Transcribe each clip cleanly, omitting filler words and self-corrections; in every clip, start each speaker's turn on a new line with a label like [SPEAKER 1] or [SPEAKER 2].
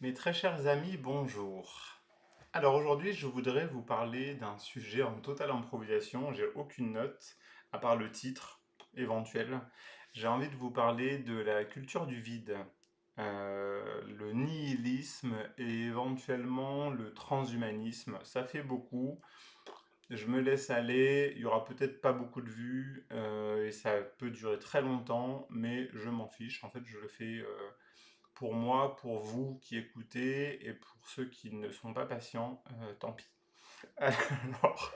[SPEAKER 1] Mes très chers amis, bonjour. Alors aujourd'hui, je voudrais vous parler d'un sujet en totale improvisation. J'ai aucune note, à part le titre éventuel. J'ai envie de vous parler de la culture du vide, le nihilisme et éventuellement le transhumanisme. Ça fait beaucoup. Je me laisse aller. Il y aura peut-être pas beaucoup de vues et ça peut durer très longtemps, mais je m'en fiche. En fait, je le fais pour moi, pour vous qui écoutez, et pour ceux qui ne sont pas patients, tant pis. Alors,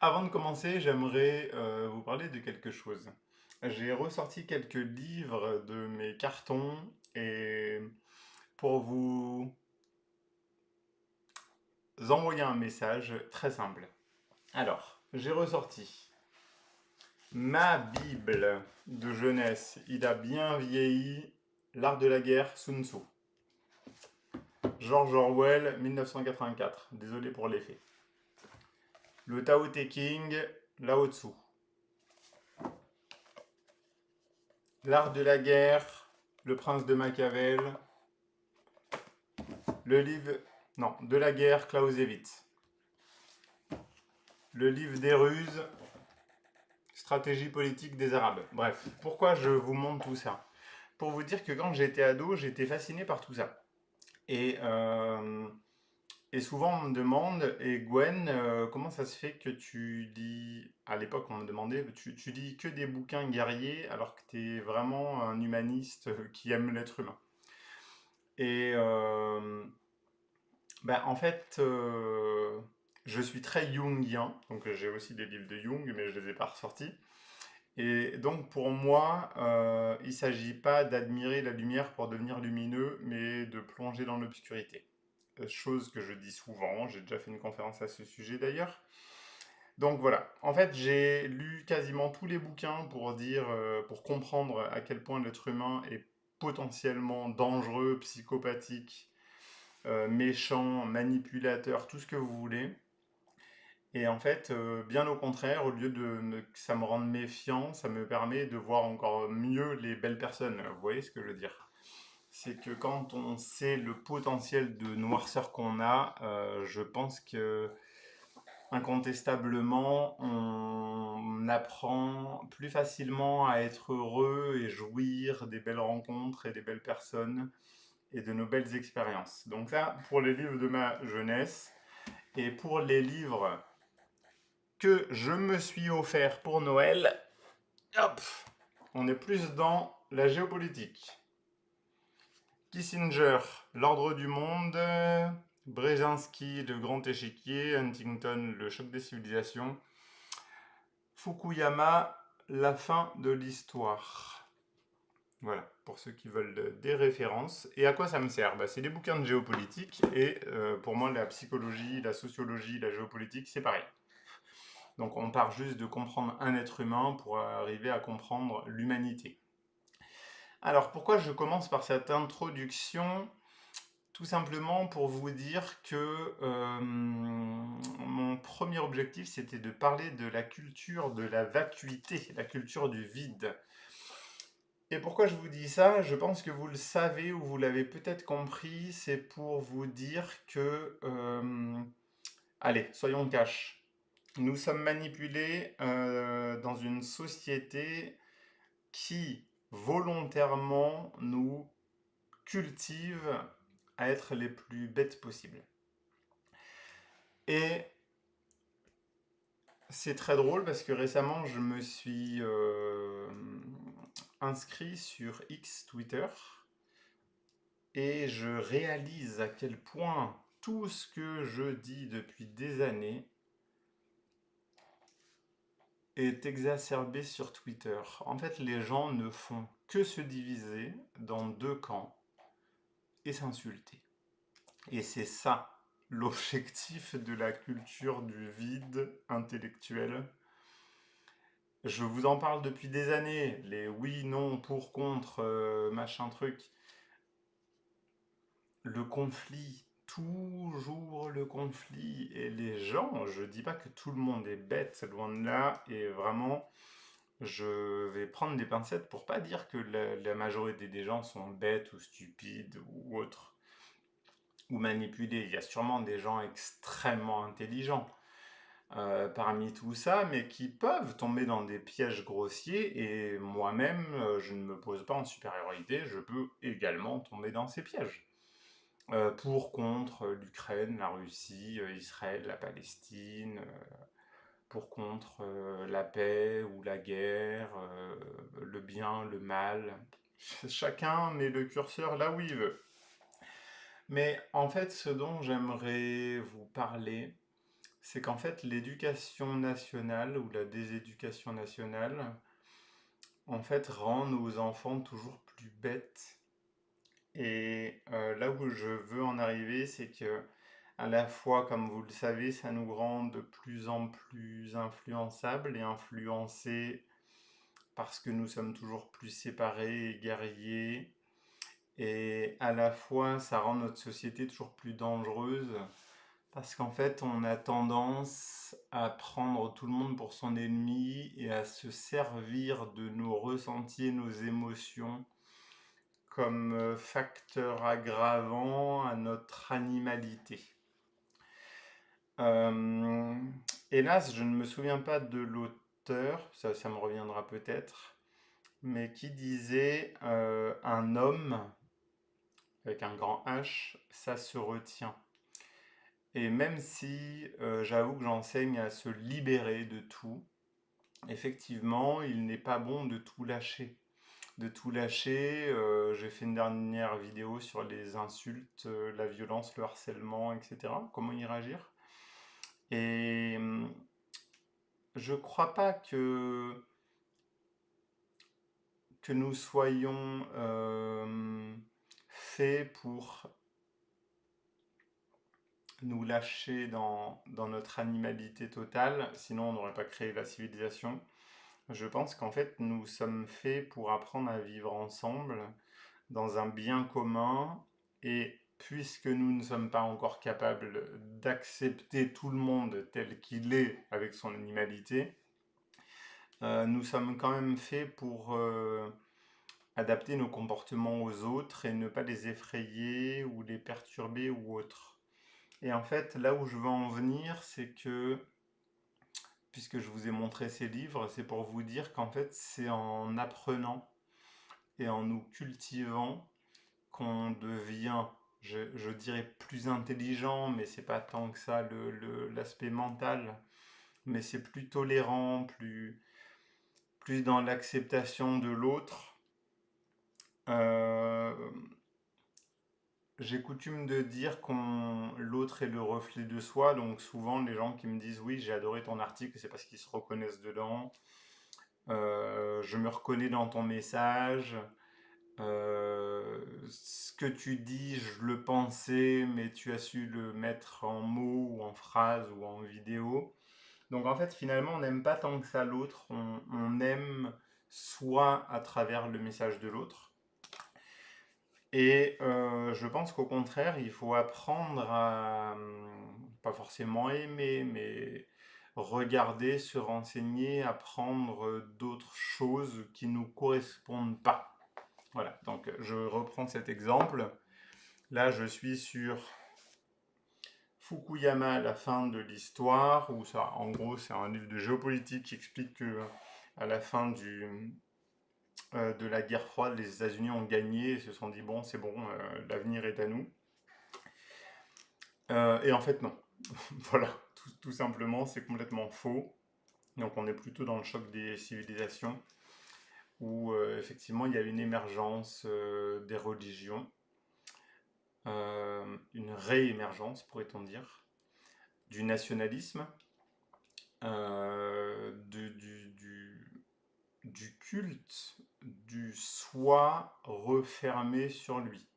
[SPEAKER 1] avant de commencer, j'aimerais vous parler de quelque chose. J'ai ressorti quelques livres de mes cartons et pour vous envoyer un message très simple. Alors, j'ai ressorti ma Bible de jeunesse. Il a bien vieilli. L'art de la guerre, Sun Tzu. George Orwell, 1984. Désolé pour l'effet. Le Tao Te Ching, Lao Tzu. L'art de la guerre, Le Prince de Machiavel. Le livre. Non, de la guerre, Clausewitz. Le livre des ruses, Stratégie politique des Arabes. Bref, pourquoi je vous montre tout ça? Pour vous dire que quand j'étais ado, j'étais fasciné par tout ça. Et, euh, et souvent on me demande, et Gwen, comment ça se fait que tu lis, à l'époque on me demandait, tu lis que des bouquins guerriers alors que tu es vraiment un humaniste qui aime l'être humain. Et en fait, je suis très jungien, donc j'ai aussi des livres de Jung, mais je ne les ai pas ressortis. Et donc pour moi, il ne s'agit pas d'admirer la lumière pour devenir lumineux, mais de plonger dans l'obscurité. Chose que je dis souvent, j'ai déjà fait une conférence à ce sujet d'ailleurs. Donc voilà, en fait j'ai lu quasiment tous les bouquins pour dire, pour comprendre à quel point l'être humain est potentiellement dangereux, psychopathique, méchant, manipulateur, tout ce que vous voulez. Et en fait, bien au contraire, au lieu que ça me rende méfiant, ça me permet de voir encore mieux les belles personnes. Vous voyez ce que je veux dire? C'est que quand on sait le potentiel de noirceur qu'on a, je pense que incontestablement, on apprend plus facilement à être heureux et jouir des belles rencontres et des belles personnes et de nos belles expériences. Donc ça, pour les livres de ma jeunesse. Et pour les livres que je me suis offert pour Noël, hop, on est plus dans la géopolitique. Kissinger, l'ordre du monde, Brzezinski, le grand échiquier, Huntington, le choc des civilisations, Fukuyama, la fin de l'histoire. Voilà, pour ceux qui veulent des références. Et à quoi ça me sert? C'est des bouquins de géopolitique, et pour moi, la psychologie, la sociologie, la géopolitique, c'est pareil. Donc on part juste de comprendre un être humain pour arriver à comprendre l'humanité. Alors pourquoi je commence par cette introduction? Tout simplement pour vous dire que mon premier objectif c'était de parler de la culture de la vacuité, la culture du vide. Et pourquoi je vous dis ça? Je pense que vous le savez ou vous l'avez peut-être compris, c'est pour vous dire que, allez, soyons cash. Nous sommes manipulés dans une société qui volontairement nous cultive à être les plus bêtes possibles. Et c'est très drôle parce que récemment je me suis inscrit sur X Twitter et je réalise à quel point tout ce que je dis depuis des années est exacerbé sur Twitter. En fait, les gens ne font que se diviser dans deux camps et s'insulter. Et c'est ça l'objectif de la culture du vide intellectuel. Je vous en parle depuis des années, les oui, non, pour, contre, machin truc. Le conflit, toujours le conflit. Et les gens, je dis pas que tout le monde est bête, loin de là, et vraiment, je vais prendre des pincettes pour pas dire que la majorité des gens sont bêtes ou stupides ou autres, ou manipulés. Il y a sûrement des gens extrêmement intelligents parmi tout ça, mais qui peuvent tomber dans des pièges grossiers, et moi-même, je ne me pose pas en supériorité, je peux également tomber dans ces pièges. Pour, contre l'Ukraine, la Russie, Israël, la Palestine, pour, contre la paix ou la guerre, le bien, le mal. Chacun met le curseur là où il veut. Mais en fait, ce dont j'aimerais vous parler, c'est qu'en fait, l'éducation nationale ou la déséducation nationale, en fait, rend nos enfants toujours plus bêtes. Et là où je veux en arriver, c'est que à la fois, comme vous le savez, ça nous rend de plus en plus influençables et influencés parce que nous sommes toujours plus séparés et guerriers. Et à la fois, ça rend notre société toujours plus dangereuse parce qu'en fait, on a tendance à prendre tout le monde pour son ennemi et à se servir de nos ressentis et nos émotions comme facteur aggravant à notre animalité. Euh, Hélas, je ne me souviens pas de l'auteur, ça me reviendra peut-être, mais qui disait un homme avec un grand H, ça se retient. Et même si j'avoue que j'enseigne à se libérer de tout, effectivement, il n'est pas bon de tout lâcher. De tout lâcher, j'ai fait une dernière vidéo sur les insultes, la violence, le harcèlement, etc. Comment y réagir. Et je crois pas que nous soyons faits pour nous lâcher dans notre animalité totale, sinon on n'aurait pas créé la civilisation. Je pense qu'en fait, nous sommes faits pour apprendre à vivre ensemble dans un bien commun, et puisque nous ne sommes pas encore capables d'accepter tout le monde tel qu'il est avec son animalité, nous sommes quand même faits pour adapter nos comportements aux autres et ne pas les effrayer ou les perturber ou autre. Et en fait, là où je veux en venir, c'est que, puisque je vous ai montré ces livres, c'est pour vous dire qu'en fait, c'est en apprenant et en nous cultivant qu'on devient, je dirais, plus intelligent, mais c'est pas tant que ça l'aspect mental, mais c'est plus tolérant, plus dans l'acceptation de l'autre. Euh, j'ai coutume de dire qu'on l'autre est le reflet de soi, donc souvent les gens qui me disent oui, j'ai adoré ton article, c'est parce qu'ils se reconnaissent dedans. Je me reconnais dans ton message. Ce que tu dis, je le pensais, mais tu as su le mettre en mots ou en phrases ou en vidéo. Donc en fait, finalement, on n'aime pas tant que ça l'autre, on aime soi à travers le message de l'autre. Et je pense qu'au contraire, il faut apprendre à, pas forcément aimer, mais regarder, se renseigner, apprendre d'autres choses qui ne nous correspondent pas. Voilà, donc je reprends cet exemple. Là, je suis sur Fukuyama, la fin de l'histoire, où ça, en gros, c'est un livre de géopolitique qui explique que à la fin de la guerre froide, les États-Unis ont gagné et se sont dit bon, c'est bon, l'avenir est à nous. Et en fait, non. Voilà, tout simplement, c'est complètement faux. Donc, on est plutôt dans le choc des civilisations, où effectivement, il y a une émergence des religions, une réémergence, pourrait-on dire, du nationalisme, du culte, du soi refermé sur lui.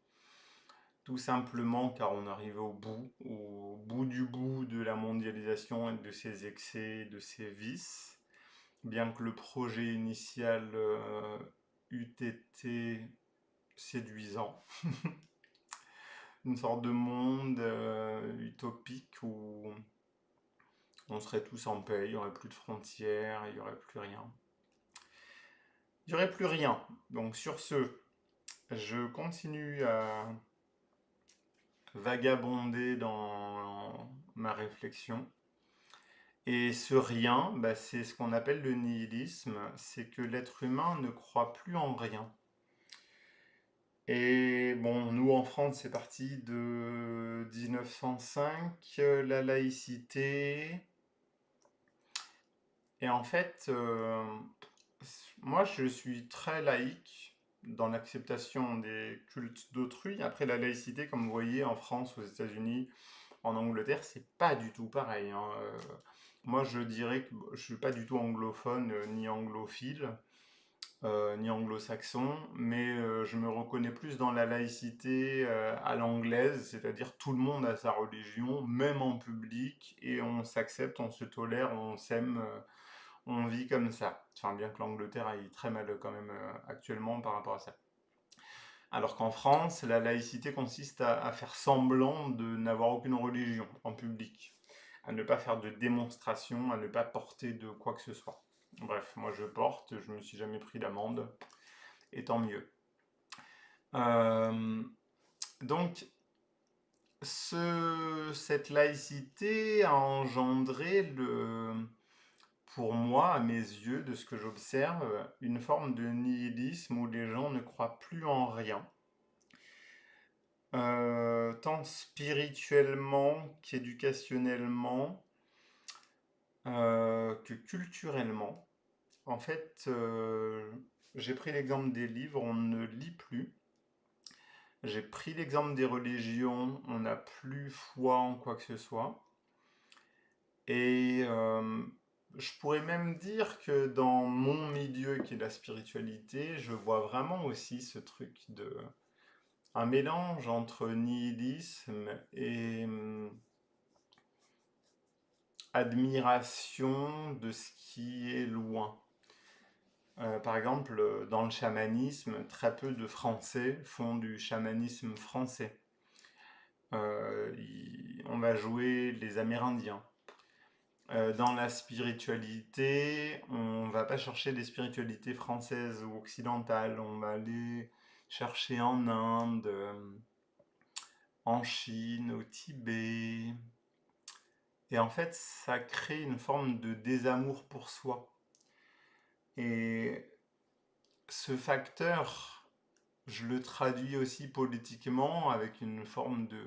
[SPEAKER 1] Tout simplement car on arrive au bout du bout de la mondialisation et de ses excès, de ses vices. Bien que le projet initial eût été séduisant. Une sorte de monde utopique où on serait tous en paix, il n'y aurait plus de frontières, il n'y aurait plus rien. Je dirais plus rien. Donc sur ce, je continue à vagabonder dans ma réflexion. Et ce rien, bah, c'est ce qu'on appelle le nihilisme, c'est que l'être humain ne croit plus en rien. Et bon, nous en France, c'est parti de 1905, la laïcité. Et en fait, moi je suis très laïque dans l'acceptation des cultes d'autrui. Après, la laïcité, comme vous voyez, en France, aux États-Unis, en Angleterre, c'est pas du tout pareil, hein. Moi, je dirais que je suis pas du tout anglophone, ni anglophile, ni anglo-saxon, mais je me reconnais plus dans la laïcité à l'anglaise, c'est-à-dire tout le monde a sa religion, même en public, et on s'accepte, on se tolère, on s'aime, on vit comme ça. Enfin, bien que l'Angleterre aille très mal quand même actuellement par rapport à ça. Alors qu'en France, la laïcité consiste à faire semblant de n'avoir aucune religion en public, à ne pas faire de démonstration, à ne pas porter de quoi que ce soit. Bref, moi je porte, je me suis jamais pris d'amende, et tant mieux. Euh, donc, cette laïcité a engendré pour moi, à mes yeux, de ce que j'observe, une forme de nihilisme où les gens ne croient plus en rien. Tant spirituellement qu'éducationnellement, que culturellement. En fait, j'ai pris l'exemple des livres, on ne lit plus. J'ai pris l'exemple des religions, on n'a plus foi en quoi que ce soit. Et je pourrais même dire que dans mon milieu qui est la spiritualité, je vois vraiment aussi ce truc de un mélange entre nihilisme et admiration de ce qui est loin. Par exemple, dans le chamanisme, très peu de Français font du chamanisme français. On va jouer les Amérindiens. Dans la spiritualité, on va pas chercher des spiritualités françaises ou occidentales, on va aller chercher en Inde, en Chine, au Tibet. Et en fait, ça crée une forme de désamour pour soi. Et ce facteur, je le traduis aussi politiquement avec une forme de...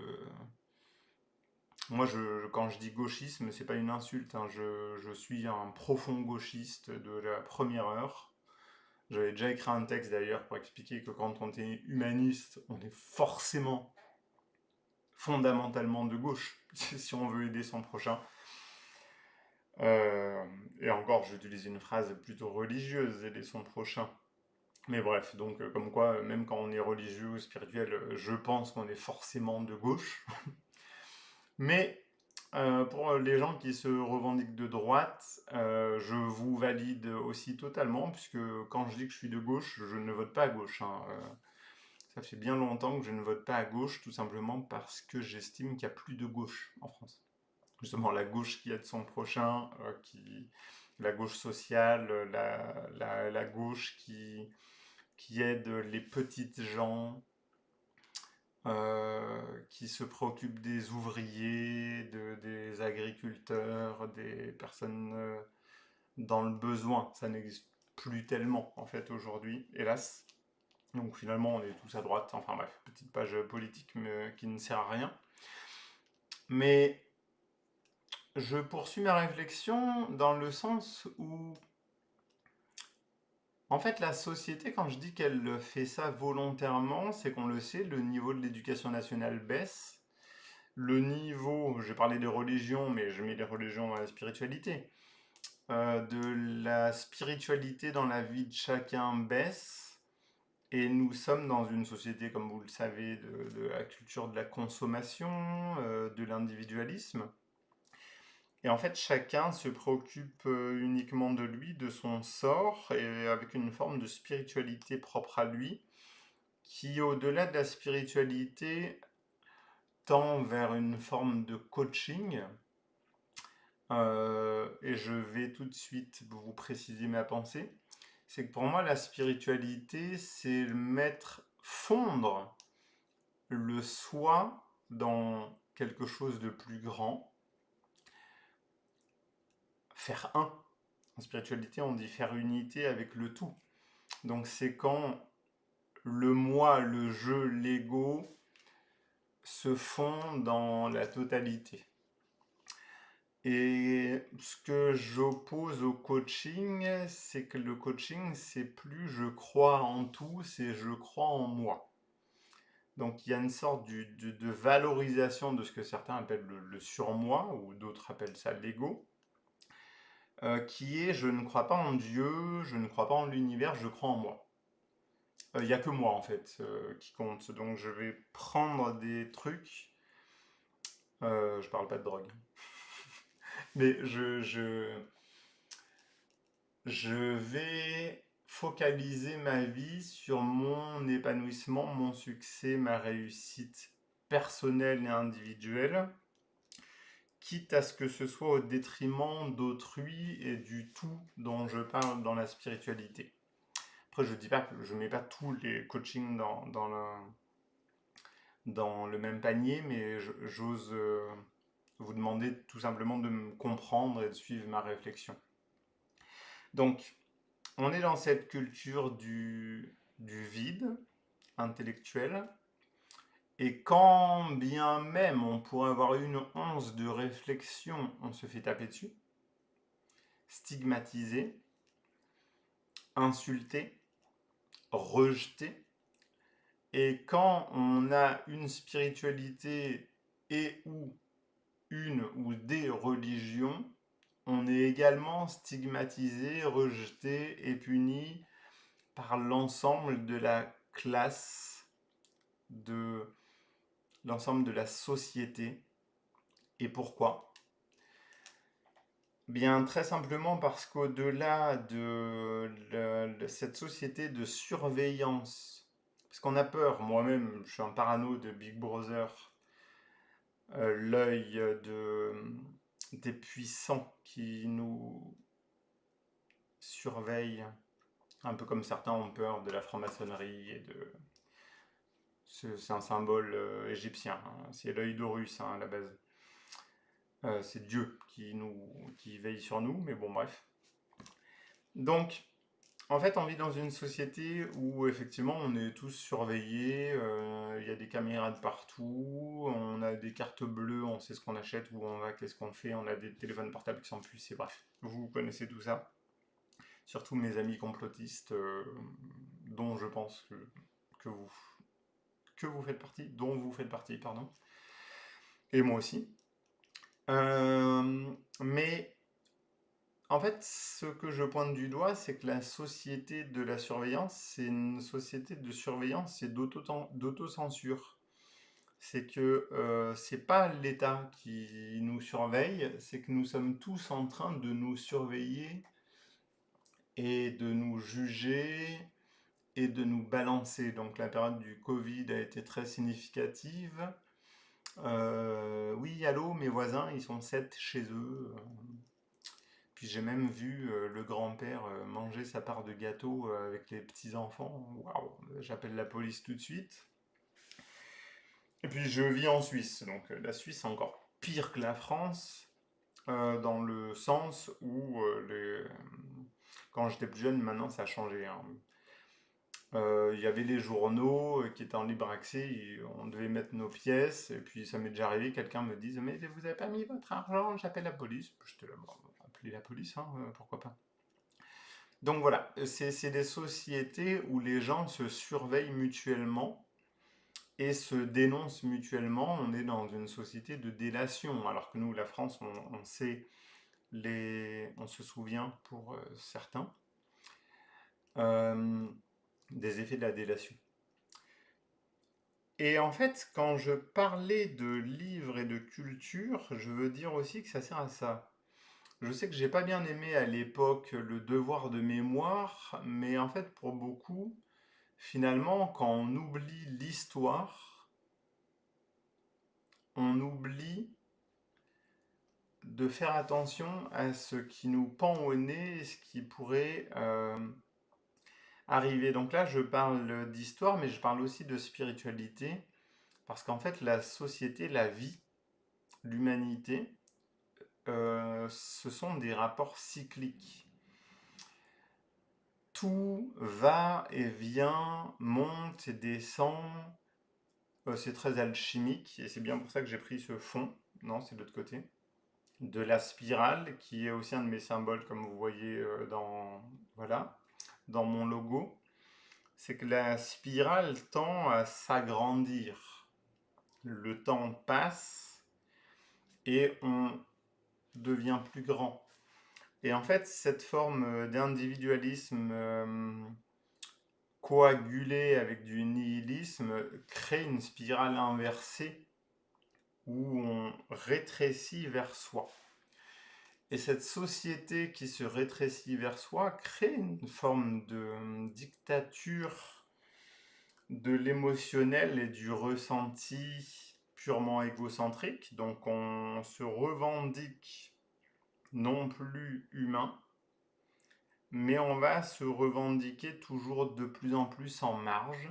[SPEAKER 1] Moi, quand je dis gauchisme, c'est pas une insulte, hein. Je suis un profond gauchiste de la première heure. J'avais déjà écrit un texte d'ailleurs pour expliquer que quand on est humaniste, on est forcément, fondamentalement de gauche, si on veut aider son prochain. Et encore, j'utilise une phrase plutôt religieuse, aider son prochain. Mais bref, donc comme quoi, même quand on est religieux ou spirituel, je pense qu'on est forcément de gauche. Mais pour les gens qui se revendiquent de droite, je vous valide aussi totalement, puisque quand je dis que je suis de gauche, je ne vote pas à gauche, hein. Ça fait bien longtemps que je ne vote pas à gauche, tout simplement parce que j'estime qu'il n'y a plus de gauche en France. Justement, la gauche qui aide son prochain, la gauche sociale, la gauche qui aide les petites gens, qui se préoccupe des ouvriers, des agriculteurs, des personnes dans le besoin. Ça n'existe plus tellement, en fait, aujourd'hui, hélas. Donc finalement, on est tous à droite. Enfin bref, petite page politique mais, qui ne sert à rien. Mais je poursuis ma réflexion dans le sens où, en fait, la société, quand je dis qu'elle fait ça volontairement, c'est qu'on le sait, le niveau de l'éducation nationale baisse. Le niveau, j'ai parlé de religion, mais je mets les religions dans la spiritualité, de la spiritualité dans la vie de chacun baisse. Et nous sommes dans une société, comme vous le savez, de la culture de la consommation, de l'individualisme. Et en fait, chacun se préoccupe uniquement de lui, de son sort, et avec une forme de spiritualité propre à lui, qui, au-delà de la spiritualité, tend vers une forme de coaching. Et je vais tout de suite vous préciser ma pensée. C'est que pour moi, la spiritualité, c'est fondre le soi dans quelque chose de plus grand, faire un. En spiritualité, on dit faire unité avec le tout. Donc c'est quand le moi, le je, l'ego se font dans la totalité. Et ce que j'oppose au coaching, c'est que le coaching, c'est plus je crois en tout, c'est je crois en moi. Donc il y a une sorte de valorisation de ce que certains appellent le surmoi, ou d'autres appellent ça l'ego, qui est je ne crois pas en Dieu, je ne crois pas en l'univers, je crois en moi. Il n'y a que moi en fait qui compte. Donc je vais prendre des trucs, je parle pas de drogue, mais je vais focaliser ma vie sur mon épanouissement, mon succès, ma réussite personnelle et individuelle, quitte à ce que ce soit au détriment d'autrui et du tout dont je parle dans la spiritualité. Après, je dis pas que je mets pas tous les coachings dans le même panier, mais j'ose vous demander tout simplement de me comprendre et de suivre ma réflexion. Donc, on est dans cette culture du vide intellectuel, et quand bien même on pourrait avoir une once de réflexion, on se fait taper dessus, stigmatisé, insulté, rejeté. Et quand on a une spiritualité et ou une ou des religions, on est également stigmatisé, rejeté et puni par l'ensemble de la classe, de l'ensemble de la société. Et pourquoi? Bien, très simplement parce qu'au-delà de cette société de surveillance, parce qu'on a peur, moi-même, je suis un parano de Big Brother, l'œil des puissants qui nous surveillent, un peu comme certains ont peur de la franc-maçonnerie et de... C'est un symbole égyptien, hein, c'est l'œil d'Horus hein, à la base. C'est Dieu qui veille sur nous, mais bon, bref. Donc, en fait, on vit dans une société où effectivement on est tous surveillés, il y a des caméras de partout, on a des cartes bleues, on sait ce qu'on achète, où on va, qu'est-ce qu'on fait, on a des téléphones portables qui sont pucés, bref, vous connaissez tout ça. Surtout mes amis complotistes, dont je pense que vous, que vous faites partie, dont vous faites partie, pardon, et moi aussi. Mais en fait, ce que je pointe du doigt, c'est que la société de la surveillance, c'est une société de surveillance et d'autocensure. C'est que c'est pas l'État qui nous surveille, c'est que nous sommes tous en train de nous surveiller et de nous juger et de nous balancer. Donc la période du Covid a été très significative. Oui, allô, mes voisins, ils sont 7 chez eux. Puis j'ai même vu le grand-père manger sa part de gâteau avec les petits-enfants. Waouh, j'appelle la police tout de suite. Et puis je vis en Suisse, donc la Suisse est encore pire que la France, dans le sens où quand j'étais plus jeune, maintenant ça a changé, hein. Il y avait les journaux qui étaient en libre accès, et on devait mettre nos pièces, et puis ça m'est déjà arrivé, quelqu'un me dise mais vous avez pas mis votre argent, j'appelle la police. J'étais là, bon, appeler la police, hein, pourquoi pas. Donc voilà, c'est des sociétés où les gens se surveillent mutuellement et se dénoncent mutuellement. On est dans une société de délation, alors que nous, la France, on sait on se souvient pour certains euh, des effets de la délation. Et en fait, quand je parlais de livres et de culture, je veux dire aussi que ça sert à ça. Je sais que j'ai pas bien aimé à l'époque le devoir de mémoire, mais en fait, pour beaucoup, finalement, quand on oublie l'histoire, on oublie de faire attention à ce qui nous pend au nez, ce qui pourrait arriver. Donc là, je parle d'histoire, mais je parle aussi de spiritualité, parce qu'en fait, la société, la vie, l'humanité, ce sont des rapports cycliques. Tout va et vient, monte et descend. C'est très alchimique, et c'est bien pour ça que j'ai pris ce fond. Non, c'est de l'autre côté. De la spirale, qui est aussi un de mes symboles, comme vous voyez voilà, dans mon logo. C'est que la spirale tend à s'agrandir. Le temps passe et on devient plus grand. Et en fait, cette forme d'individualisme coagulé avec du nihilisme crée une spirale inversée où on rétrécit vers soi. Et cette société qui se rétrécit vers soi crée une forme de dictature de l'émotionnel et du ressenti purement égocentrique. Donc on se revendique non plus humain, mais on va se revendiquer toujours de plus en plus en marge.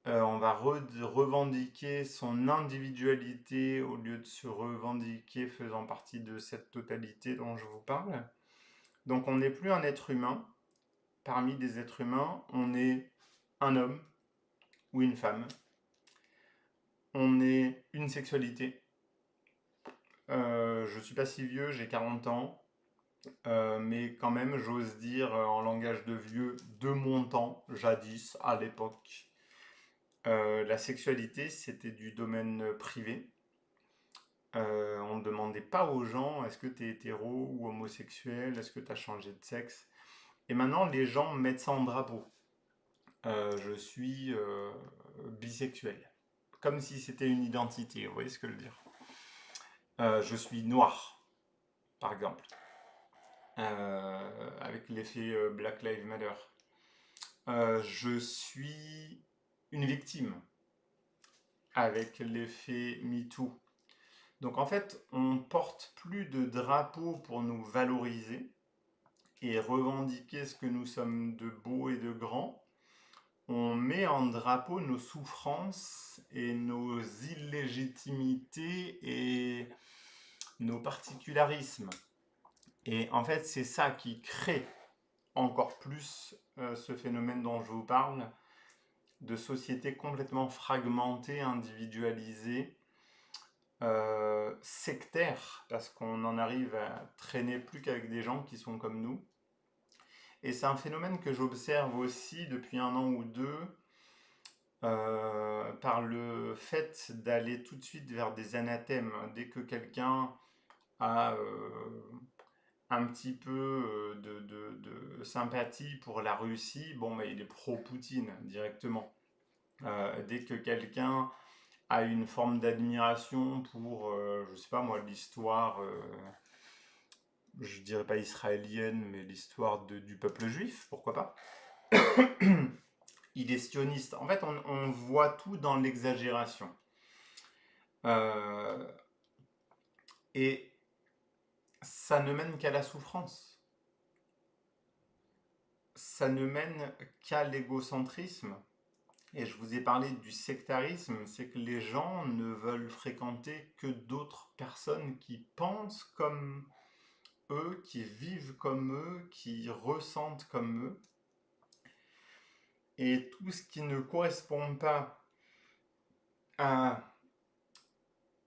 [SPEAKER 1] On va revendiquer son individualité au lieu de se revendiquer faisant partie de cette totalité dont je vous parle. Donc on n'est plus un être humain. Parmi des êtres humains, on est un homme ou une femme. On est une sexualité. Je ne suis pas si vieux, j'ai 40 ans. Mais quand même, j'ose dire en langage de vieux, de mon temps, jadis, à l'époque. La sexualité, c'était du domaine privé. On ne demandait pas aux gens est-ce que tu es hétéro ou homosexuel, est-ce que tu as changé de sexe. Et maintenant, les gens mettent ça en drapeau. Je suis bisexuel. Comme si c'était une identité, vous voyez ce que je veux dire. Je suis noir, par exemple, avec l'effet Black Lives Matter. Je suis une victime, avec l'effet MeToo. Donc en fait, on porte plus de drapeaux pour nous valoriser et revendiquer ce que nous sommes de beau et de grand. On met en drapeau nos souffrances et nos illégitimités et nos particularismes. Et en fait, c'est ça qui crée encore plus ce phénomène dont je vous parle, de société complètement fragmentée, individualisée, sectaire, parce qu'on en arrive à traîner plus qu'avec des gens qui sont comme nous. Et c'est un phénomène que j'observe aussi depuis 1 an ou 2, par le fait d'aller tout de suite vers des anathèmes. Dès que quelqu'un a un petit peu de sympathie pour la Russie, bon, bah, il est pro-Poutine directement. Dès que quelqu'un a une forme d'admiration pour, je sais pas moi, l'histoire, je dirais pas israélienne, mais l'histoire du peuple juif, pourquoi pas. Il est sioniste. En fait, on voit tout dans l'exagération. Euh, et ça ne mène qu'à la souffrance. Ça ne mène qu'à l'égocentrisme. Et je vous ai parlé du sectarisme, c'est que les gens ne veulent fréquenter que d'autres personnes qui pensent comme eux, qui vivent comme eux, qui ressentent comme eux. Et tout ce qui ne correspond pas à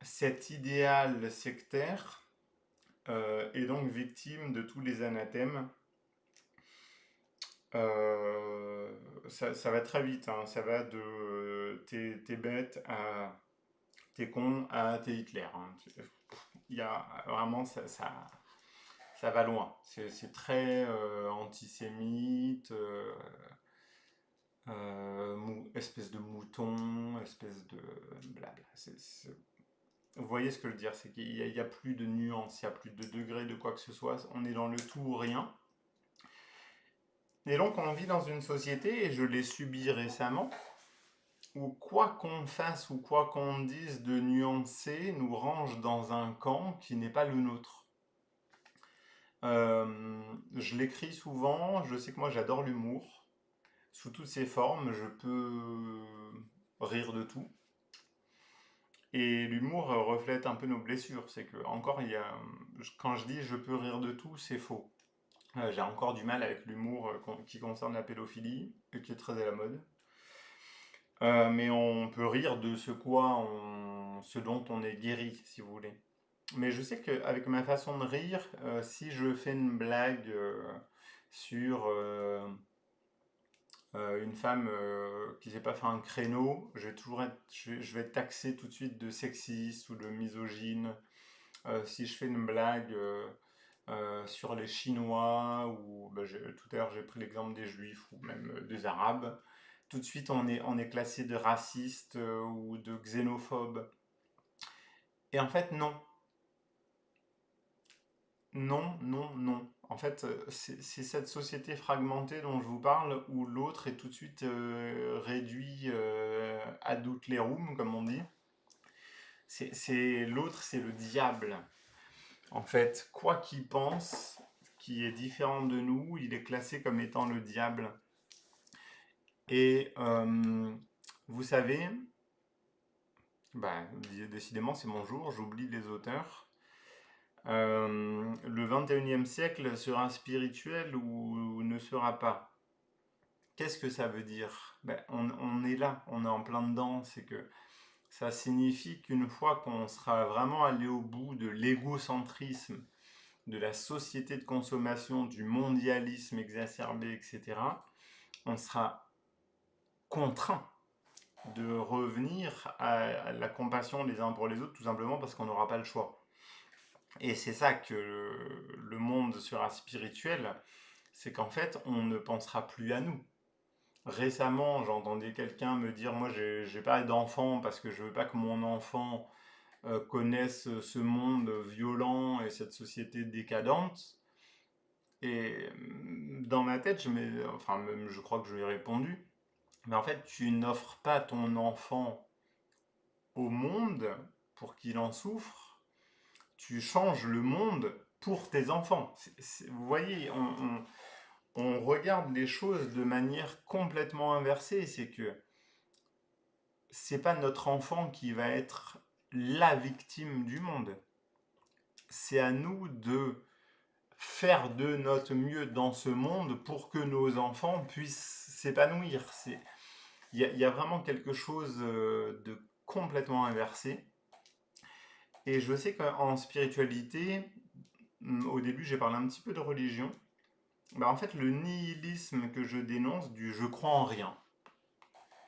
[SPEAKER 1] cet idéal sectaire est donc victime de tous les anathèmes. Ça va très vite, hein. Ça va de t'es bête à t'es con à t'es Hitler, hein. Il y a vraiment ça va loin. C'est très antisémite, espèce de mouton, espèce de blabla. Vous voyez ce que je veux dire, c'est qu'il n'y a plus de nuances, il n'y a plus de degrés de quoi que ce soit. On est dans le tout ou rien. Et donc on vit dans une société, et je l'ai subi récemment, où quoi qu'on fasse ou quoi qu'on dise de nuancé nous range dans un camp qui n'est pas le nôtre. Je l'écris souvent, je sais que moi j'adore l'humour, sous toutes ses formes, je peux rire de tout. Et l'humour reflète un peu nos blessures, c'est que, encore, quand je dis je peux rire de tout, c'est faux. J'ai encore du mal avec l'humour qui concerne la pédophilie, et qui est très à la mode. Mais on peut rire de ce dont on est guéri, si vous voulez. Mais je sais qu'avec ma façon de rire, si je fais une blague sur une femme qui s'est pas fait un créneau, je vais être taxé tout de suite de sexiste ou de misogyne. Si je fais une blague sur les Chinois, ou bah, tout à l'heure j'ai pris l'exemple des Juifs ou même des Arabes, tout de suite on est classé de raciste ou de xénophobe. Et en fait, non. Non, non, non. En fait, c'est cette société fragmentée dont je vous parle, où l'autre est tout de suite réduit ad utlerum, comme on dit. L'autre, c'est le diable. En fait, quoi qu'il pense, qui est différent de nous, il est classé comme étant le diable. Et vous savez, bah, décidément, c'est mon jour, j'oublie les auteurs. Le 21e siècle sera spirituel ou ne sera pas. Qu'est-ce que ça veut dire? Ben, on est là, on est en plein dedans. C'est que ça signifie qu'une fois qu'on sera vraiment allé au bout de l'égocentrisme, de la société de consommation, du mondialisme exacerbé, etc., on sera contraint de revenir à la compassion les uns pour les autres, tout simplement parce qu'on n'aura pas le choix. Et c'est ça que le monde sera spirituel, c'est qu'en fait, on ne pensera plus à nous. Récemment, j'entendais quelqu'un me dire, moi, j'ai pas d'enfant parce que je veux pas que mon enfant connaisse ce monde violent et cette société décadente. Et dans ma tête, enfin, même, je crois que je lui ai répondu, mais en fait, tu n'offres pas ton enfant au monde pour qu'il en souffre, tu changes le monde pour tes enfants. Vous voyez, on regarde les choses de manière complètement inversée. C'est que c'est pas notre enfant qui va être la victime du monde. C'est à nous de faire de notre mieux dans ce monde pour que nos enfants puissent s'épanouir. Il y a vraiment quelque chose de complètement inversé. Et je sais qu'en spiritualité, au début j'ai parlé un petit peu de religion. Bah, en fait, le nihilisme que je dénonce, du je crois en rien.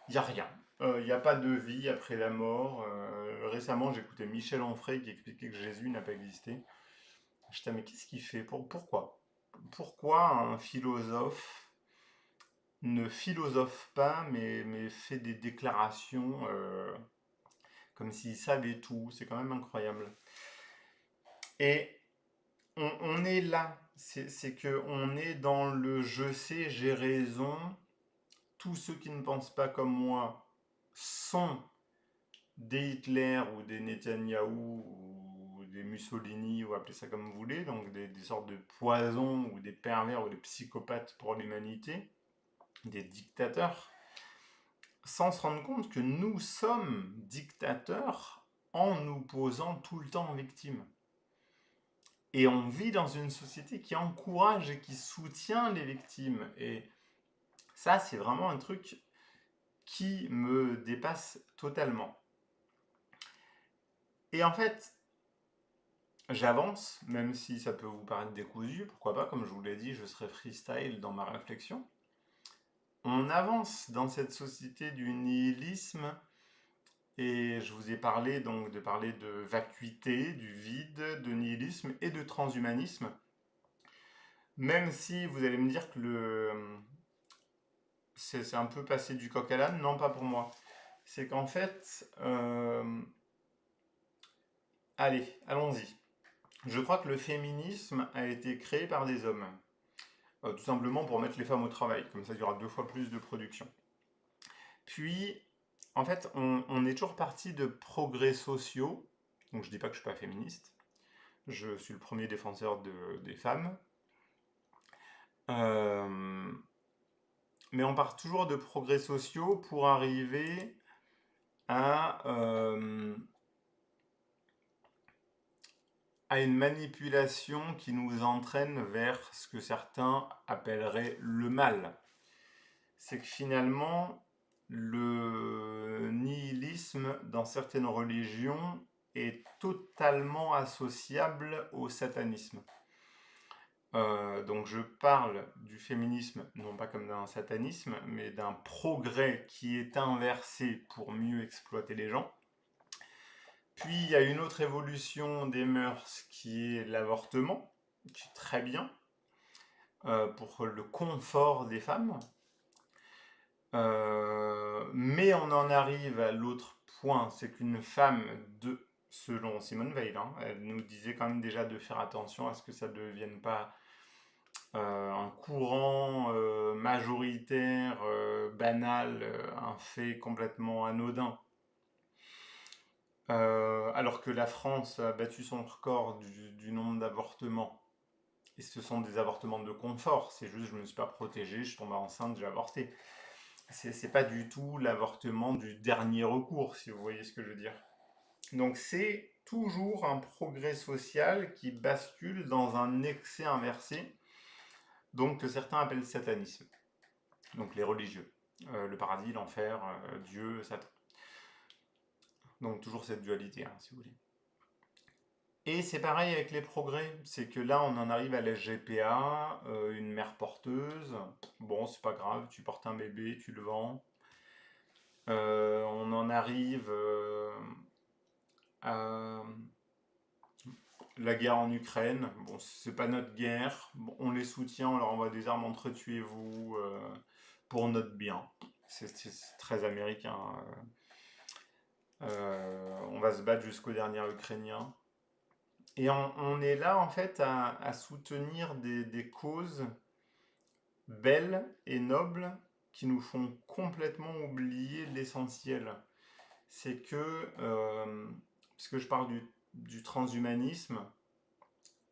[SPEAKER 1] Il n'y a rien. Il n'y a pas de vie après la mort. Récemment, j'écoutais Michel Onfray qui expliquait que Jésus n'a pas existé. Je disais, mais qu'est-ce qu'il fait? Pourquoi? Pourquoi un philosophe ne philosophe pas, mais fait des déclarations comme s'il savait tout? C'est quand même incroyable. Et on est là. C'est que on est dans le je sais, j'ai raison. Tous ceux qui ne pensent pas comme moi sont des Hitler ou des Netanyahou ou des Mussolini, ou appelez ça comme vous voulez, donc des sortes de poisons ou des pervers ou des psychopathes pour l'humanité, des dictateurs, sans se rendre compte que nous sommes dictateurs en nous posant tout le temps en victime. Et on vit dans une société qui encourage et qui soutient les victimes. Et ça, c'est vraiment un truc qui me dépasse totalement. Et en fait, j'avance, même si ça peut vous paraître décousu, pourquoi pas, comme je vous l'ai dit, je serai freestyle dans ma réflexion. On avance dans cette société du nihilisme, et je vous ai parlé donc de parler de vacuité, du vide, de nihilisme et de transhumanisme. Même si vous allez me dire que c'est un peu passé du coq à l'âne, non, pas pour moi. C'est qu'en fait, allez, allons-y. Je crois que le féminisme a été créé par des hommes. Tout simplement pour mettre les femmes au travail, comme ça il y aura 2 fois plus de production. Puis, en fait, on est toujours parti de progrès sociaux, donc je dis pas que je suis pas féministe, Je suis le premier défenseur des femmes. Euh, mais on part toujours de progrès sociaux pour arriver à, à une manipulation qui nous entraîne vers ce que certains appelleraient le mal. C'est que finalement, le nihilisme dans certaines religions est totalement associable au satanisme. Donc je parle du féminisme non pas comme d'un satanisme, mais d'un progrès qui est inversé pour mieux exploiter les gens. Puis il y a une autre évolution des mœurs qui est l'avortement, qui est très bien, pour le confort des femmes. Mais on en arrive à l'autre point, c'est qu'une femme, selon Simone Veil, hein, elle nous disait quand même déjà de faire attention à ce que ça ne devienne pas un courant majoritaire, banal, un fait complètement anodin. Alors que la France a battu son record du nombre d'avortements. Et ce sont des avortements de confort, c'est juste je ne me suis pas protégée, je tombe enceinte, j'ai avorté. C'est pas du tout l'avortement du dernier recours, si vous voyez ce que je veux dire. Donc c'est toujours un progrès social qui bascule dans un excès inversé, donc que certains appellent satanisme. Donc les religieux. Le paradis, l'enfer, Dieu, Satan. Donc toujours cette dualité, hein, si vous voulez. Et c'est pareil avec les progrès, c'est que là on en arrive à la GPA, une mère porteuse, bon c'est pas grave, tu portes un bébé, tu le vends. On en arrive à la guerre en Ukraine, bon c'est pas notre guerre, bon, on les soutient, on leur envoie des armes, entretuez-vous pour notre bien. C'est très américain. On va se battre jusqu'au dernier Ukrainien. Et on est là en fait à soutenir des causes belles et nobles qui nous font complètement oublier l'essentiel. C'est que, puisque je parle du transhumanisme,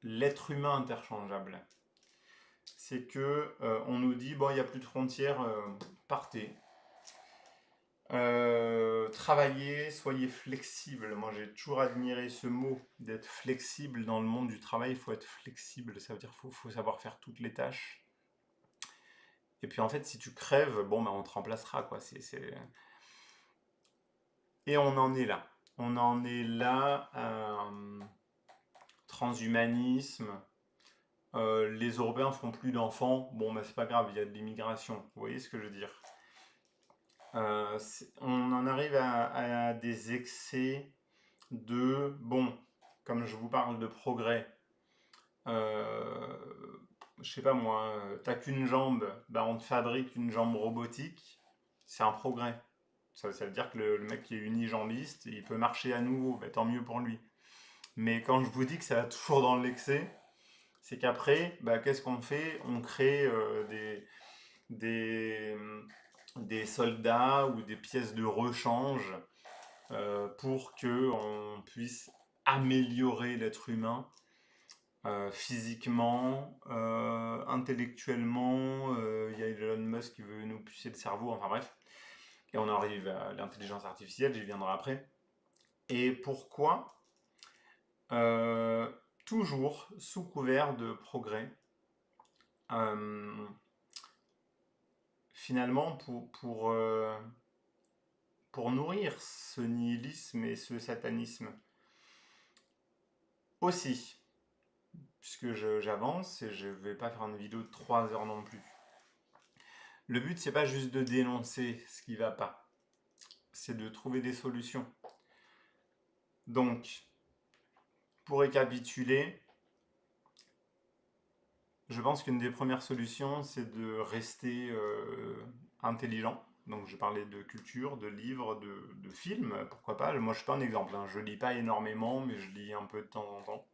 [SPEAKER 1] l'être humain interchangeable. C'est que on nous dit bon il n'y a plus de frontières, partez. Travaillez, soyez flexible. Moi, j'ai toujours admiré ce mot d'être flexible dans le monde du travail. Il faut être flexible, ça veut dire qu'il faut savoir faire toutes les tâches. Et puis en fait, si tu crèves, bon, ben, on te remplacera, quoi. Et on en est là. On en est là, transhumanisme. Les Européens font plus d'enfants. Bon, ben, c'est pas grave, il y a de l'immigration. Vous voyez ce que je veux dire? On en arrive à des excès de, bon, comme je vous parle de progrès, euh, je sais pas moi, t'as qu'une jambe, bah on te fabrique une jambe robotique, c'est un progrès. Ça veut dire que le mec qui est unijambiste, il peut marcher à nouveau, bah, tant mieux pour lui. Mais quand je vous dis que ça va toujours dans l'excès, c'est qu'après, bah, qu'est-ce qu'on fait? On crée des, des soldats ou des pièces de rechange pour que on puisse améliorer l'être humain physiquement, intellectuellement. Il y a Elon Musk qui veut nous pucer le cerveau, enfin bref. Et on arrive à l'intelligence artificielle, j'y viendrai après. Et pourquoi euh, toujours sous couvert de progrès, euh, finalement pour nourrir ce nihilisme et ce satanisme aussi, puisque j'avance et je ne vais pas faire une vidéo de 3 heures non plus. Le but, c'est pas juste de dénoncer ce qui va pas, c'est de trouver des solutions. Donc, pour récapituler, je pense qu'une des premières solutions, c'est de rester intelligent. Donc, je parlais de culture, de livres, de films, pourquoi pas. Moi, je suis pas un exemple, hein. Je lis pas énormément, mais je lis un peu de temps en temps.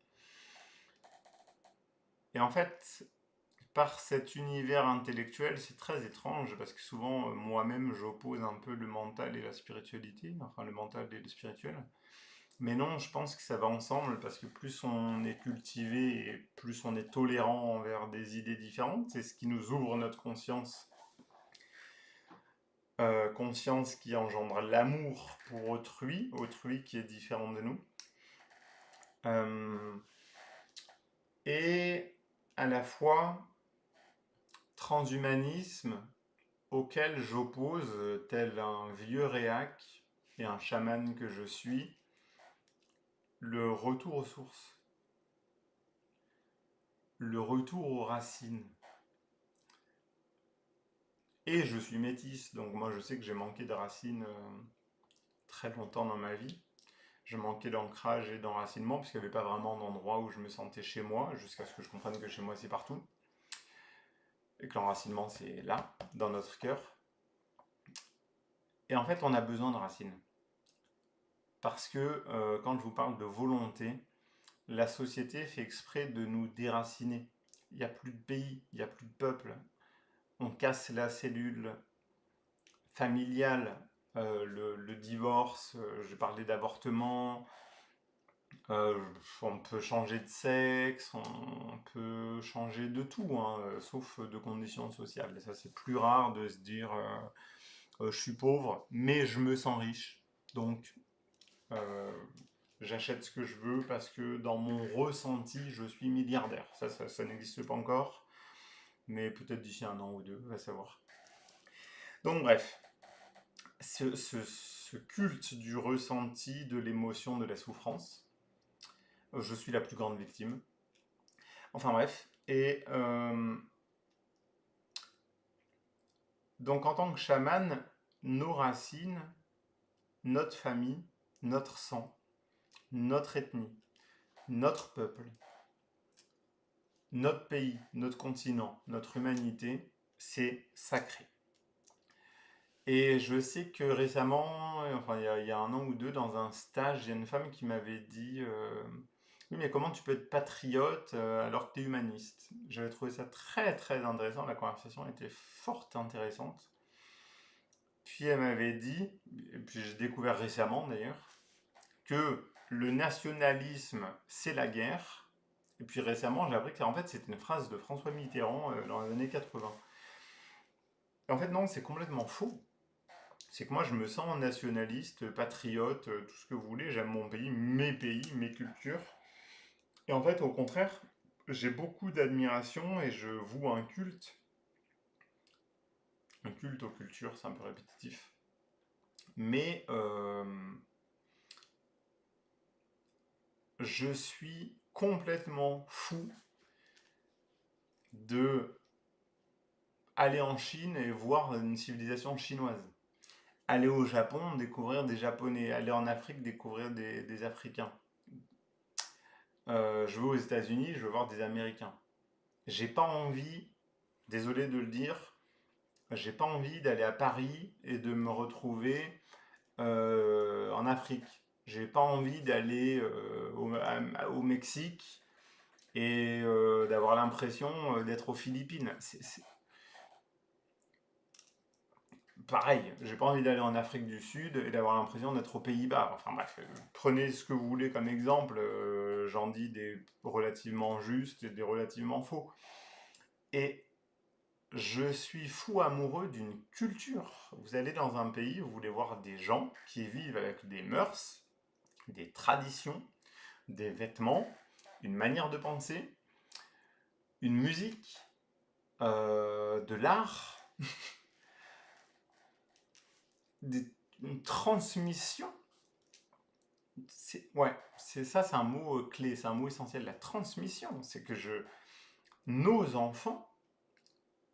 [SPEAKER 1] Et en fait, par cet univers intellectuel, c'est très étrange parce que souvent, moi-même, j'oppose un peu le mental et la spiritualité, enfin le mental et le spirituel. Mais non, je pense que ça va ensemble parce que plus on est cultivé et plus on est tolérant envers des idées différentes, c'est ce qui nous ouvre notre conscience, conscience qui engendre l'amour pour autrui, autrui qui est différent de nous, euh, et à la fois transhumanisme auquel j'oppose, tel un vieux réac et un chaman que je suis, le retour aux sources, le retour aux racines. Et je suis métisse, donc moi je sais que j'ai manqué de racines très longtemps dans ma vie. Je manquais d'ancrage et d'enracinement, parce qu'il n'y avait pas vraiment d'endroit où je me sentais chez moi, jusqu'à ce que je comprenne que chez moi c'est partout. Et que l'enracinement c'est là, dans notre cœur. Et en fait on a besoin de racines. Parce que quand je vous parle de volonté, la société fait exprès de nous déraciner. Il n'y a plus de pays, il n'y a plus de peuple. On casse la cellule familiale, le divorce, j'ai parlé d'avortement, on peut changer de sexe, on peut changer de tout, hein, sauf de conditions sociales. Et ça, c'est plus rare de se dire je suis pauvre, mais je me sens riche. Donc, euh, j'achète ce que je veux parce que dans mon ressenti, je suis milliardaire. Ça n'existe pas encore, mais peut-être d'ici un an ou deux, on va savoir. Donc, bref, ce culte du ressenti, de l'émotion, de la souffrance, je suis la plus grande victime. Enfin bref, et donc en tant que chaman, nos racines, notre famille, notre sang, notre ethnie, notre peuple, notre pays, notre continent, notre humanité, c'est sacré. Et je sais que récemment, enfin il y a un an ou deux, dans un stage, il y a une femme qui m'avait dit oui, mais comment tu peux être patriote alors que tu es humaniste? J'avais trouvé ça très très intéressant, la conversation était fort intéressante. Puis elle m'avait dit, et puis j'ai découvert récemment d'ailleurs, que le nationalisme c'est la guerre. Et puis récemment j'ai appris que en fait c'était une phrase de François Mitterrand dans les années 80. Et en fait non, c'est complètement faux. C'est que moi je me sens nationaliste, patriote, tout ce que vous voulez, j'aime mon pays, mes cultures. Et en fait au contraire, j'ai beaucoup d'admiration et je voue un culte aux cultures, c'est un peu répétitif. Mais je suis complètement fou de aller en Chine et voir une civilisation chinoise. Aller au Japon, découvrir des Japonais. Aller en Afrique, découvrir des Africains. Je vais aux États-Unis, je veux voir des Américains. J'ai pas envie, désolé de le dire, j'ai pas envie d'aller à Paris et de me retrouver en Afrique. J'ai pas envie d'aller au Mexique et d'avoir l'impression d'être aux Philippines. Pareil, j'ai pas envie d'aller en Afrique du Sud et d'avoir l'impression d'être aux Pays-Bas. Enfin bref, prenez ce que vous voulez comme exemple, j'en dis des relativement justes et des relativement faux. Et je suis fou amoureux d'une culture. Vous allez dans un pays, vous voulez voir des gens qui vivent avec des mœurs, des traditions, des vêtements, une manière de penser, une musique, de l'art, une transmission. Ouais, c'est ça, c'est un mot clé, c'est un mot essentiel, la transmission. C'est que nos enfants,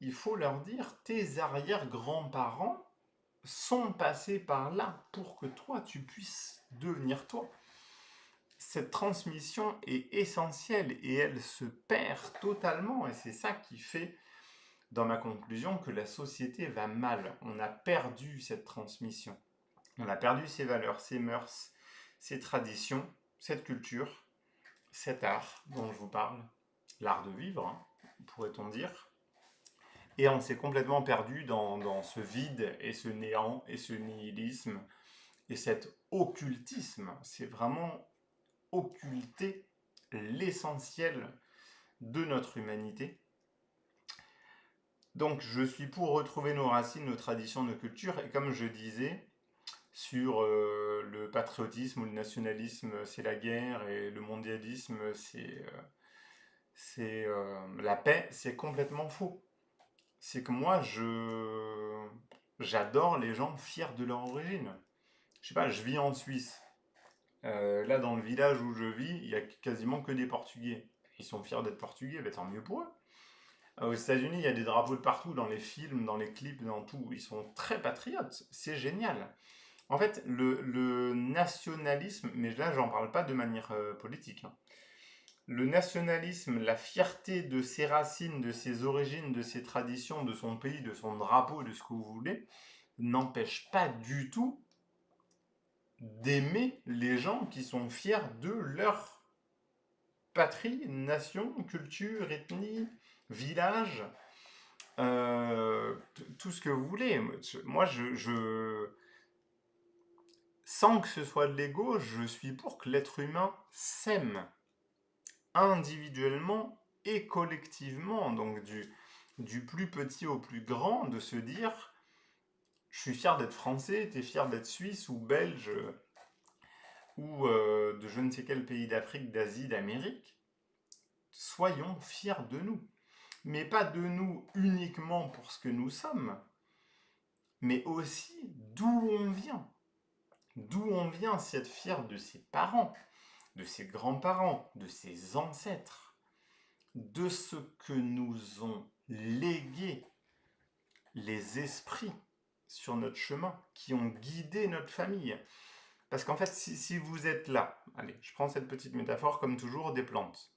[SPEAKER 1] il faut leur dire, tes arrière-grands-parents sont passés par là pour que toi, tu puisses devenir toi. Cette transmission est essentielle et elle se perd totalement. Et c'est ça qui fait, dans ma conclusion, que la société va mal. On a perdu cette transmission. On a perdu ses valeurs, ses mœurs, ses traditions, cette culture, cet art dont je vous parle, l'art de vivre, hein, pourrait-on dire. Et on s'est complètement perdu dans ce vide et ce néant et ce nihilisme Et cet occultisme, c'est vraiment occulter l'essentiel de notre humanité. Donc je suis pour retrouver nos racines, nos traditions, nos cultures, et comme je disais, sur le patriotisme ou le nationalisme, c'est la guerre, et le mondialisme, c'est la paix, c'est complètement faux. C'est que moi, j'adore les gens fiers de leur origine. Je sais pas, je vis en Suisse. Là, dans le village où je vis, il y a quasiment que des Portugais. Ils sont fiers d'être Portugais, tant mieux pour eux. Aux États-Unis, il y a des drapeaux de partout, dans les films, dans les clips, dans tout. Ils sont très patriotes. C'est génial. En fait, le nationalisme, mais là, j'en parle pas de manière politique, hein. Le nationalisme, la fierté de ses racines, de ses origines, de ses traditions, de son pays, de son drapeau, de ce que vous voulez, n'empêche pas du tout d'aimer les gens qui sont fiers de leur patrie, nation, culture, ethnie, village, tout ce que vous voulez. Moi, sans que ce soit de l'ego, je suis pour que l'être humain s'aime individuellement et collectivement, donc du plus petit au plus grand, de se dire, je suis fier d'être français, t'es fier d'être suisse ou belge, ou de je ne sais quel pays d'Afrique, d'Asie, d'Amérique, soyons fiers de nous. Mais pas de nous uniquement pour ce que nous sommes, mais aussi d'où on vient. D'où on vient, c'est être fier de ses parents, de ses grands-parents, de ses ancêtres, de ce que nous ont légué les esprits sur notre chemin, qui ont guidé notre famille. Parce qu'en fait, si vous êtes là, allez, je prends cette petite métaphore comme toujours des plantes.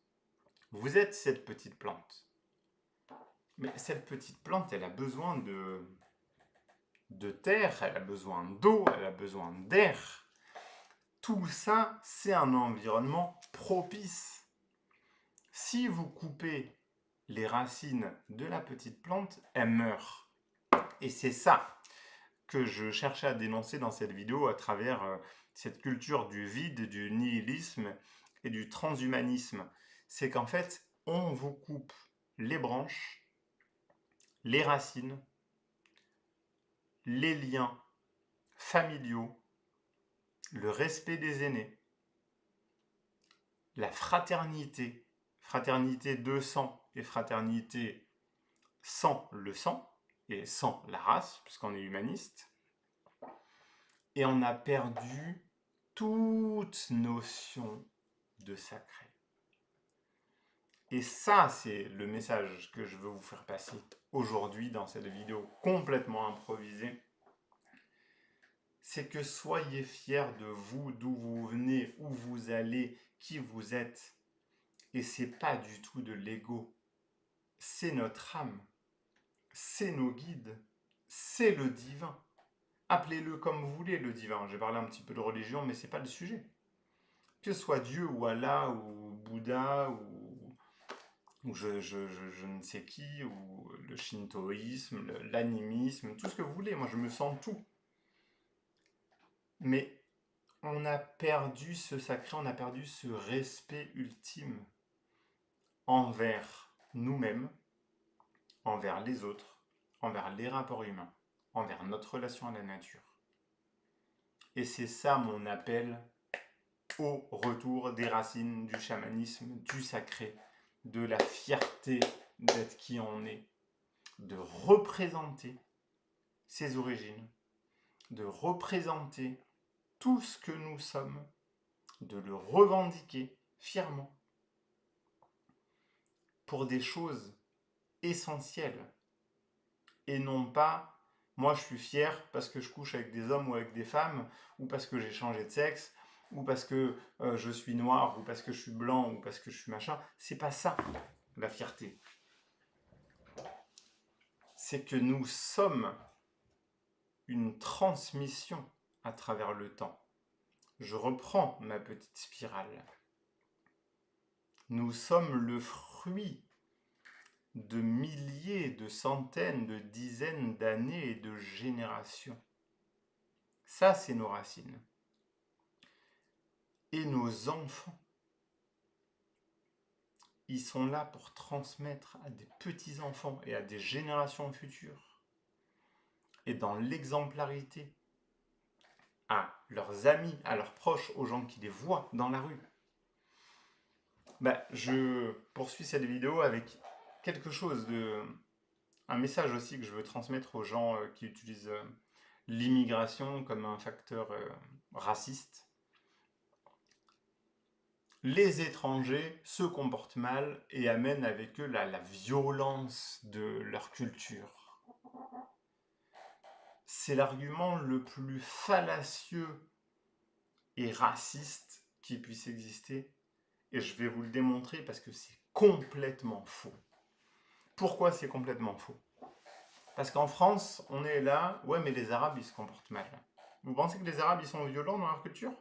[SPEAKER 1] Vous êtes cette petite plante. Mais cette petite plante, elle a besoin de terre, elle a besoin d'eau, elle a besoin d'air. Tout ça, c'est un environnement propice. Si vous coupez les racines de la petite plante, elle meurt. Et c'est ça que je cherchais à dénoncer dans cette vidéo à travers cette culture du vide, du nihilisme et du transhumanisme. C'est qu'en fait, on vous coupe les branches, les racines, les liens familiaux, le respect des aînés, la fraternité, fraternité de sang et fraternité sans le sang et sans la race, puisqu'on est humaniste, et on a perdu toute notion de sacré. Et ça, c'est le message que je veux vous faire passer aujourd'hui dans cette vidéo complètement improvisée. C'est que soyez fiers de vous, d'où vous venez, où vous allez, qui vous êtes. Et c'est pas du tout de l'ego. C'est notre âme. C'est nos guides. C'est le divin. Appelez-le comme vous voulez, le divin. J'ai parlé un petit peu de religion, mais c'est pas le sujet. Que ce soit Dieu ou Allah ou Bouddha ou je ne sais qui, ou le shintoïsme, l'animisme, tout ce que vous voulez. Moi, je me sens tout. Mais on a perdu ce sacré, on a perdu ce respect ultime envers nous-mêmes, envers les autres, envers les rapports humains, envers notre relation à la nature. Et c'est ça mon appel au retour des racines du chamanisme, du sacré, de la fierté d'être qui on est, de représenter ses origines, de représenter tout ce que nous sommes, de le revendiquer fièrement pour des choses essentielles et non pas moi je suis fier parce que je couche avec des hommes ou avec des femmes ou parce que j'ai changé de sexe ou parce que je suis noir ou parce que je suis blanc ou parce que je suis machin. C'est pas ça la fierté. C'est que nous sommes une transmission à travers le temps. Je reprends ma petite spirale. Nous sommes le fruit de milliers, de centaines, de dizaines d'années et de générations. Ça, c'est nos racines. Et nos enfants, ils sont là pour transmettre à des petits-enfants et à des générations futures, et dans l'exemplarité, à leurs amis, à leurs proches, aux gens qui les voient dans la rue. Je poursuis cette vidéo avec quelque chose de... un message aussi que je veux transmettre aux gens qui utilisent l'immigration comme un facteur raciste. Les étrangers se comportent mal et amènent avec eux la violence de leur culture. C'est l'argument le plus fallacieux et raciste qui puisse exister. Et je vais vous le démontrer parce que c'est complètement faux. Pourquoi c'est complètement faux? Parce qu'en France, on est là, ouais, mais les Arabes, ils se comportent mal. Vous pensez que les Arabes, ils sont violents dans leur culture?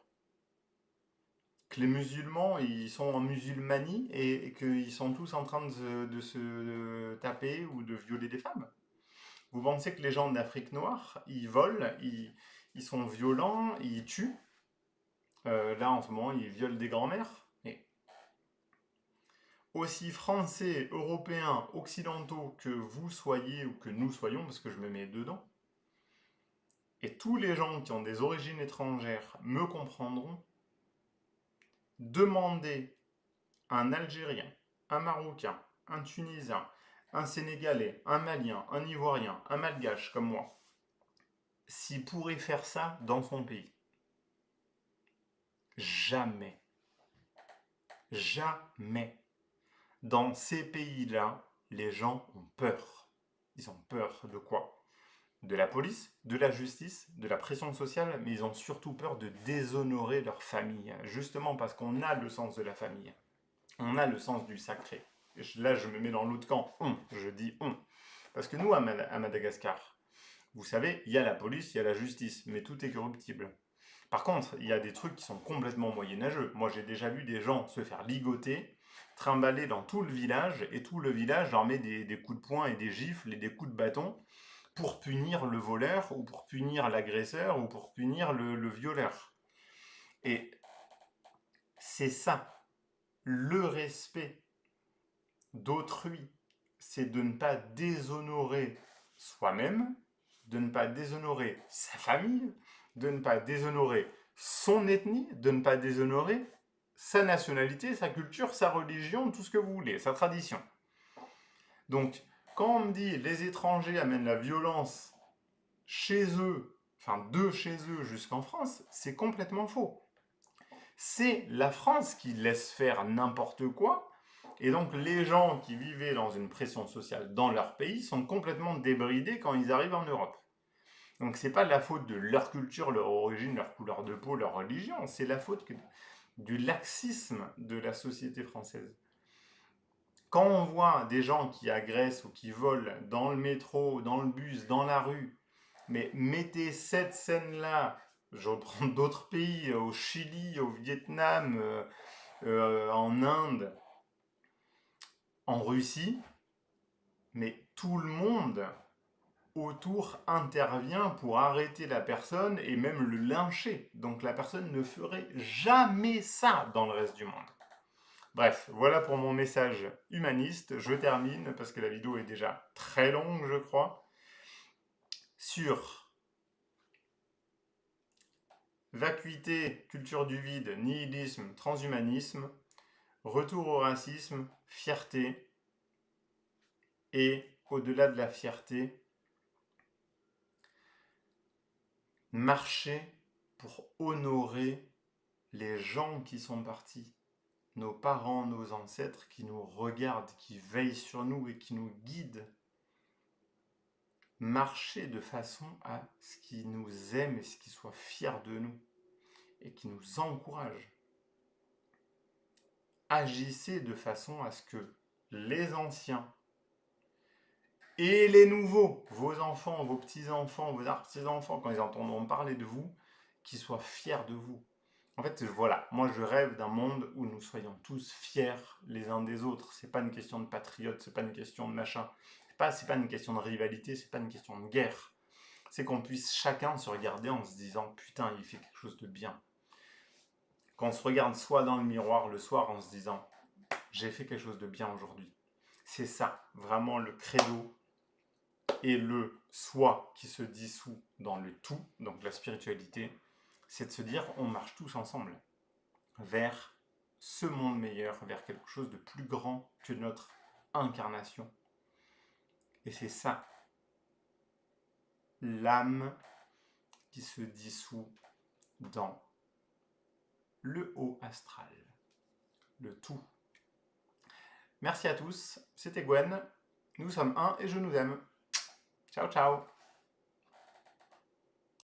[SPEAKER 1] Que les musulmans, ils sont en musulmanie et qu'ils sont tous en train de se taper ou de violer des femmes? Vous pensez que les gens d'Afrique noire, ils volent, ils sont violents, ils tuent? Là, en ce moment, ils violent des grands-mères. Et aussi français, européens, occidentaux que vous soyez ou que nous soyons, parce que je me mets dedans, et tous les gens qui ont des origines étrangères me comprendront, demander à un Algérien, un Marocain, un Tunisien, un Sénégalais, un Malien, un Ivoirien, un Malgache comme moi, s'il pourrait faire ça dans son pays. Jamais. Jamais. Dans ces pays-là, les gens ont peur. Ils ont peur de quoi? De la police, de la justice, de la pression sociale, mais ils ont surtout peur de déshonorer leur famille, justement parce qu'on a le sens de la famille. On a le sens du sacré. Là, je me mets dans l'autre camp. Je dis on. Parce que nous, à Madagascar, vous savez, il y a la police, il y a la justice, mais tout est corruptible. Par contre, il y a des trucs qui sont complètement moyenâgeux. Moi, j'ai déjà vu des gens se faire ligoter, trimballer dans tout le village, et tout le village leur met des coups de poing et des gifles et des coups de bâton pour punir le voleur, ou pour punir l'agresseur, ou pour punir le violeur. Et c'est ça, le respect d'autrui, c'est de ne pas déshonorer soi-même, de ne pas déshonorer sa famille, de ne pas déshonorer son ethnie, de ne pas déshonorer sa nationalité, sa culture, sa religion, tout ce que vous voulez, sa tradition. Donc, quand on me dit les étrangers amènent la violence chez eux, enfin de chez eux jusqu'en France, c'est complètement faux. C'est la France qui laisse faire n'importe quoi, et donc les gens qui vivaient dans une pression sociale dans leur pays sont complètement débridés quand ils arrivent en Europe. Donc c'est pas la faute de leur culture, leur origine, leur couleur de peau, leur religion, c'est la faute du laxisme de la société française. Quand on voit des gens qui agressent ou qui volent dans le métro, dans le bus, dans la rue, mais mettez cette scène-là, je reprends d'autres pays, au Chili, au Vietnam, en Inde, en Russie, mais tout le monde autour intervient pour arrêter la personne et même le lyncher. Donc la personne ne ferait jamais ça dans le reste du monde. Bref, voilà pour mon message humaniste. Je termine parce que la vidéo est déjà très longue, je crois, sur vacuité, culture du vide, nihilisme, transhumanisme, retour au racisme, fierté, et au-delà de la fierté, marcher pour honorer les gens qui sont partis, nos parents, nos ancêtres qui nous regardent, qui veillent sur nous et qui nous guident. Marcher de façon à ce qu'ils nous aiment et ce qu'ils soient fiers de nous et qui nous encouragent. Agissez de façon à ce que les anciens et les nouveaux, vos enfants, vos petits-enfants, vos petits-enfants, quand ils entendront parler de vous, qu'ils soient fiers de vous. En fait, voilà, moi je rêve d'un monde où nous soyons tous fiers les uns des autres. C'est pas une question de patriote, c'est pas une question de machin. C'est pas une question de rivalité, c'est pas une question de guerre. c'est qu'on puisse chacun se regarder en se disant « Putain, il fait quelque chose de bien ». Qu'on se regarde soi dans le miroir le soir en se disant « J'ai fait quelque chose de bien aujourd'hui ». C'est ça, vraiment le credo et le soi qui se dissout dans le tout, donc la spiritualité, c'est de se dire on marche tous ensemble vers ce monde meilleur, vers quelque chose de plus grand que notre incarnation. Et c'est ça, l'âme qui se dissout dans le haut astral, le tout. Merci à tous, c'était Gwen, nous sommes un et je nous aime. Ciao ciao.